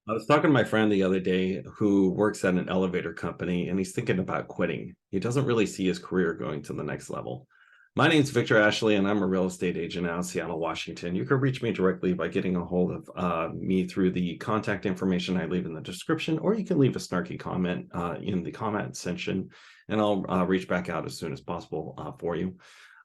I was talking to my friend the other day who works at an elevator company and he's thinking about quitting. He doesn't really see his career going to the next level. My name's Victor Ashley and I'm a real estate agent out of Seattle, Washington. You can reach me directly by getting a hold of me through the contact information I leave in the description, or you can leave a snarky comment in the comment section and I'll reach back out as soon as possible for you.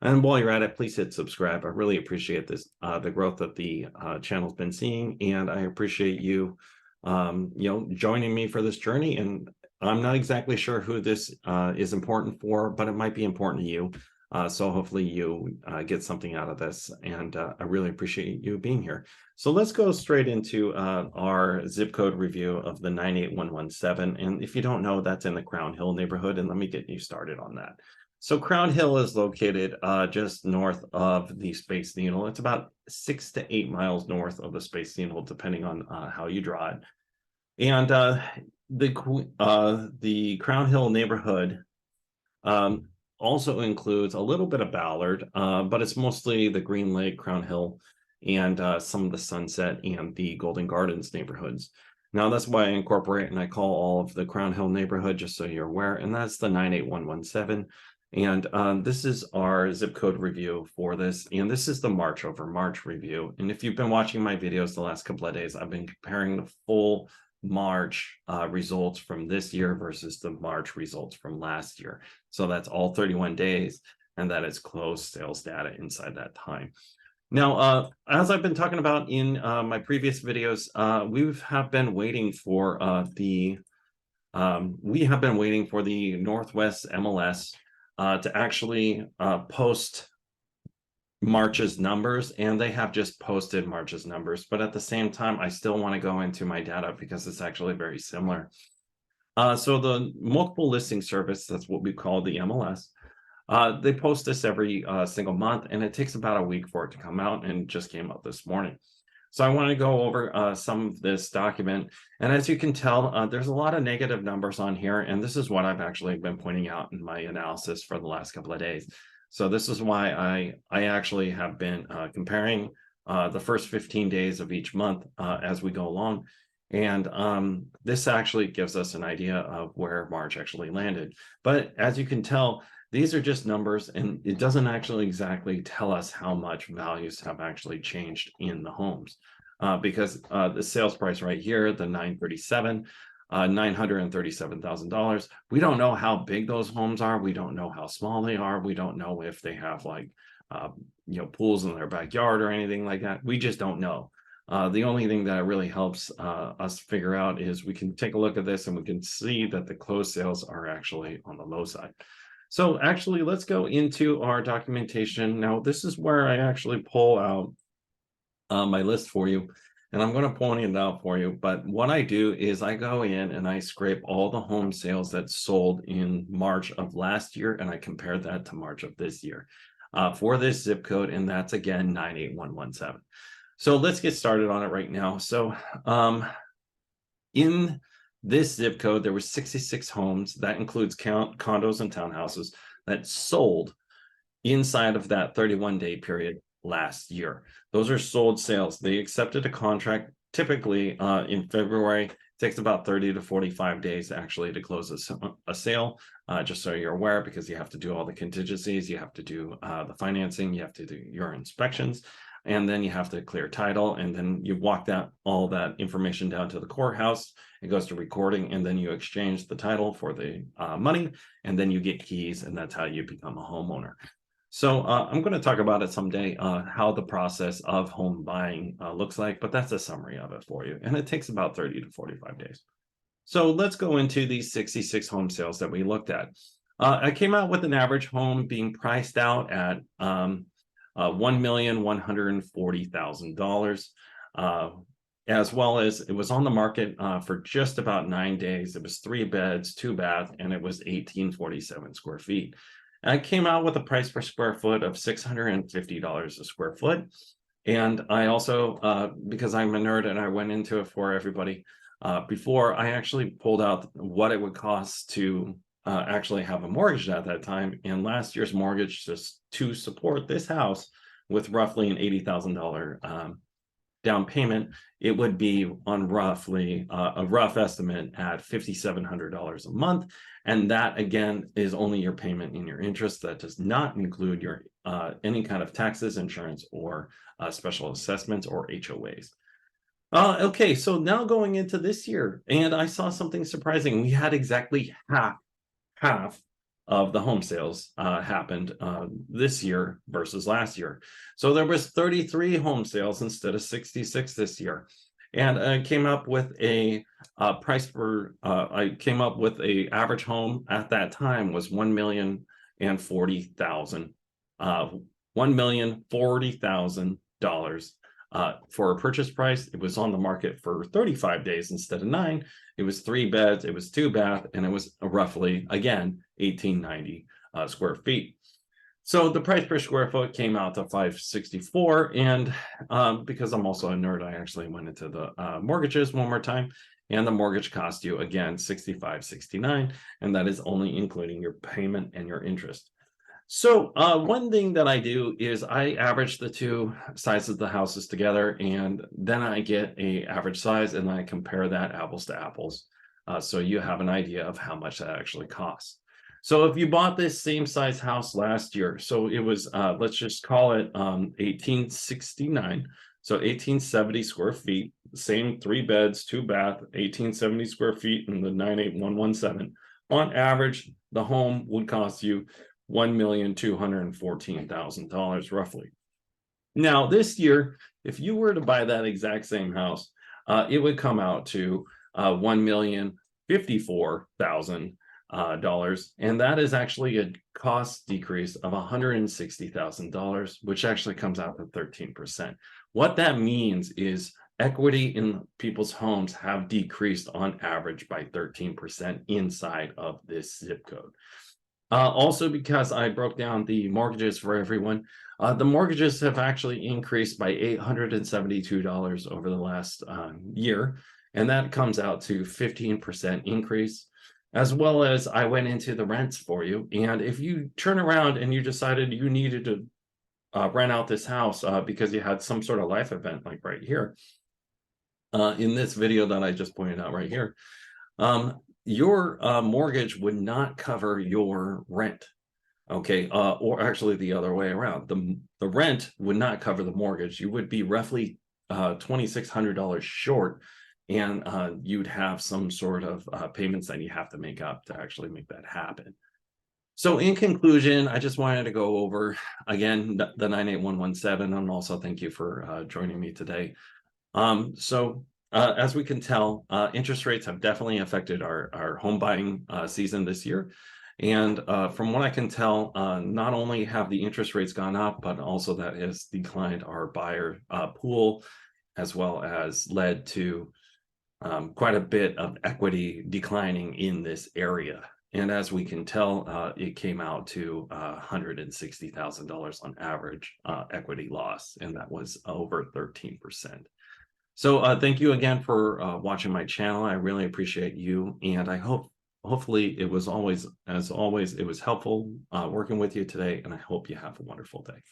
And while you're at it, please hit subscribe. I really appreciate this, the growth that the channel's been seeing, and I appreciate you joining me for this journey. And I'm not exactly sure who this is important for, but it might be important to you. So hopefully you get something out of this, and I really appreciate you being here. So let's go straight into our zip code review of the 98117. And if you don't know, that's in the Crownhill neighborhood, and let me get you started on that. So Crownhill is located just north of the Space Needle. It's about 6 to 8 miles north of the Space Needle, depending on how you draw it. And the Crownhill neighborhood also includes a little bit of Ballard, but it's mostly the Green Lake, Crownhill, and some of the Sunset and the Golden Gardens neighborhoods. Now, that's why I incorporate and I call all of the Crownhill neighborhood, just so you're aware, and that's the 98117. And this is our zip code review for this, and this is the March over March review. And if you've been watching my videos the last couple of days, I've been comparing the full March results from this year versus the March results from last year. So that's all 31 days, and that is closed sales data inside that time. Now, as I've been talking about in my previous videos, we have been waiting for the Northwest MLS to actually post March's numbers, and they have just posted March's numbers. But at the same time, I still want to go into my data because it's actually very similar. So the multiple listing service, that's what we call the MLS. They post this every single month, and it takes about a week for it to come out, and it just came out this morning. So I want to go over some of this document. And as you can tell, there's a lot of negative numbers on here. And this is what I've actually been pointing out in my analysis for the last couple of days. So this is why I actually have been comparing the first 15 days of each month as we go along. And this actually gives us an idea of where March actually landed. But as you can tell, these are just numbers, and it doesn't actually exactly tell us how much values have actually changed in the homes. Because the sales price right here, the 937, $937,000. We don't know how big those homes are. We don't know how small they are. We don't know if they have like, pools in their backyard or anything like that. We just don't know. The only thing that really helps us figure out is we can take a look at this and we can see that the closed sales are actually on the low side. So actually, let's go into our documentation. Now, this is where I actually pull out my list for you, and I'm going to point it out for you. But what I do is I go in and I scrape all the home sales that sold in March of last year, and I compare that to March of this year for this zip code, and that's again 98117. So let's get started on it right now. So in this zip code, there were 66 homes. That includes condos and townhouses that sold inside of that 31-day period last year. Those are sold sales. They accepted a contract typically in February. It takes about 30 to 45 days actually to close a sale, just so you're aware, because you have to do all the contingencies, you have to do the financing, you have to do your inspections, and then you have to clear title, and then you walk all that information down to the courthouse. It goes to recording, and then you exchange the title for the money, and then you get keys, and that's how you become a homeowner. So I'm going to talk about it someday, how the process of home buying looks like, but that's a summary of it for you. And it takes about 30 to 45 days. So let's go into these 66 home sales that we looked at. I came out with an average home being priced out at $1,140,000, as well as it was on the market for just about 9 days. It was 3 beds, 2 baths, and it was 1847 square feet. I came out with a price per square foot of $650 a square foot. And I also, because I'm a nerd and I went into it for everybody before, I actually pulled out what it would cost to actually have a mortgage at that time. And last year's mortgage just to support this house with roughly an $80,000 down payment, it would be on roughly a rough estimate at $5,700 a month. And that, again, is only your payment and your interest. That does not include your any kind of taxes, insurance, or special assessments or HOAs. Okay, so now going into this year, and I saw something surprising. We had exactly half of the home sales happened this year versus last year. So there was 33 home sales instead of 66 this year. And I came up with a price for, I came up with a average home at that time was $1,040,000. $1,040,000 for a purchase price. It was on the market for 35 days instead of 9. It was 3 beds, it was 2 bath, and it was roughly, again, 1,890 square feet. So the price per square foot came out to $564, and because I'm also a nerd, I actually went into the mortgages one more time, and the mortgage cost you, again, $65.69, and that is only including your payment and your interest. So one thing that I do is I average the two sizes of the houses together, and then I get a average size and I compare that apples to apples. So you have an idea of how much that actually costs. So if you bought this same size house last year, so it was, let's just call it 1869. So 1870 square feet, same 3 beds, 2 bath, 1870 square feet in the 98117. On average, the home would cost you $1,214,000 roughly. Now this year, if you were to buy that exact same house, it would come out to $1,054,000, and that is actually a cost decrease of $160,000, which actually comes out to 13%. What that means is equity in people's homes have decreased on average by 13% inside of this zip code. Also, because I broke down the mortgages for everyone, the mortgages have actually increased by $872 over the last year, and that comes out to 15% increase. As well as I went into the rents for you, and if you turn around and you decided you needed to rent out this house because you had some sort of life event, like right here, in this video that I just pointed out right here, your mortgage would not cover your rent, okay? Or actually the other way around. The rent would not cover the mortgage. You would be roughly $2,600 short, and you'd have some sort of payments that you have to make up to actually make that happen. So in conclusion, I just wanted to go over, again, the 98117, and also thank you for joining me today. As we can tell, interest rates have definitely affected our home buying season this year. And from what I can tell, not only have the interest rates gone up, but also that has declined our buyer pool, as well as led to quite a bit of equity declining in this area. And as we can tell, it came out to $160,000 on average equity loss, and that was over 13%. So thank you again for watching my channel. I really appreciate you, and I hopefully it was as always, it was helpful working with you today, and I hope you have a wonderful day.